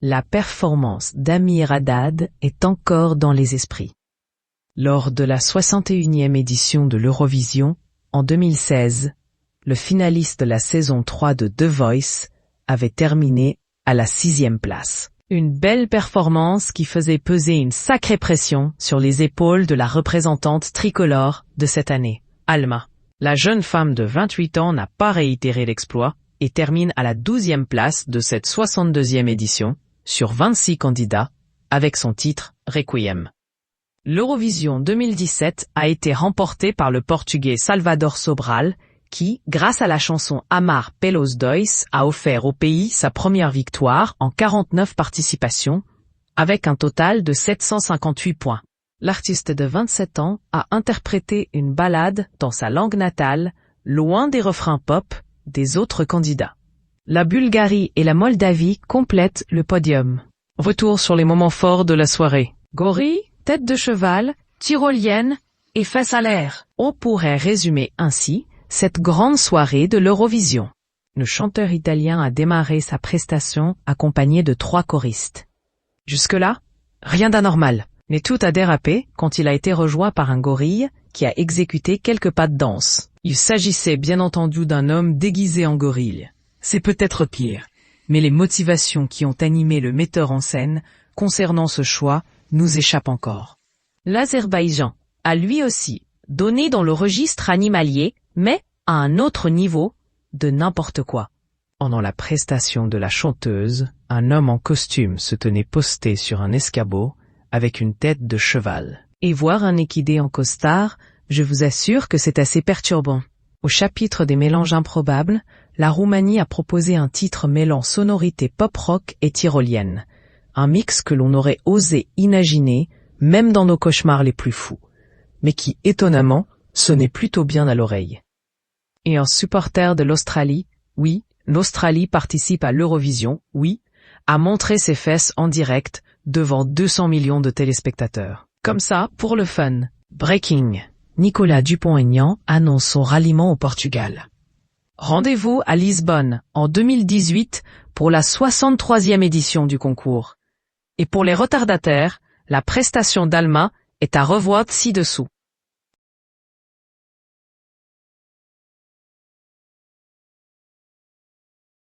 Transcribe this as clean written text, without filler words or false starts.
La performance d'Amir Haddad est encore dans les esprits. Lors de la 61e édition de l'Eurovision, en 2016, le finaliste de la saison 3 de The Voice avait terminé à la 6e place. Une belle performance qui faisait peser une sacrée pression sur les épaules de la représentante tricolore de cette année, Alma. La jeune femme de 28 ans n'a pas réitéré l'exploit et termine à la 12e place de cette 62e édition, sur 26 candidats, avec son titre Requiem. L'Eurovision 2017 a été remportée par le Portugais Salvador Sobral, qui, grâce à la chanson Amar pelos dois, a offert au pays sa première victoire en 49 participations, avec un total de 758 points. L'artiste de 27 ans a interprété une ballade dans sa langue natale, loin des refrains pop des autres candidats. La Bulgarie et la Moldavie complètent le podium. Retour sur les moments forts de la soirée. Gorille, tête de cheval, tyrolienne et fesses à l'air. On pourrait résumer ainsi cette grande soirée de l'Eurovision. Le chanteur italien a démarré sa prestation accompagné de 3 choristes. Jusque-là, rien d'anormal, mais tout a dérapé quand il a été rejoint par un gorille qui a exécuté quelques pas de danse. Il s'agissait bien entendu d'un homme déguisé en gorille. C'est peut-être pire, mais les motivations qui ont animé le metteur en scène concernant ce choix nous échappent encore. L'Azerbaïdjan a lui aussi donné dans le registre animalier, mais à un autre niveau, de n'importe quoi. Pendant la prestation de la chanteuse, un homme en costume se tenait posté sur un escabeau avec une tête de cheval. Et voir un équidé en costard, je vous assure que c'est assez perturbant. Au chapitre des mélanges improbables, la Roumanie a proposé un titre mêlant sonorité pop-rock et tyrolienne. Un mix que l'on aurait osé imaginer, même dans nos cauchemars les plus fous. Mais qui, étonnamment, sonnait plutôt bien à l'oreille. Et un supporter de l'Australie, oui, l'Australie participe à l'Eurovision, oui, a montré ses fesses en direct devant 200 millions de téléspectateurs. Comme ça, pour le fun. Breaking. Nicolas Dupont-Aignan annonce son ralliement au Portugal. Rendez-vous à Lisbonne, en 2018, pour la 63e édition du concours. Et pour les retardataires, la prestation d'Alma est à revoir ci-dessous.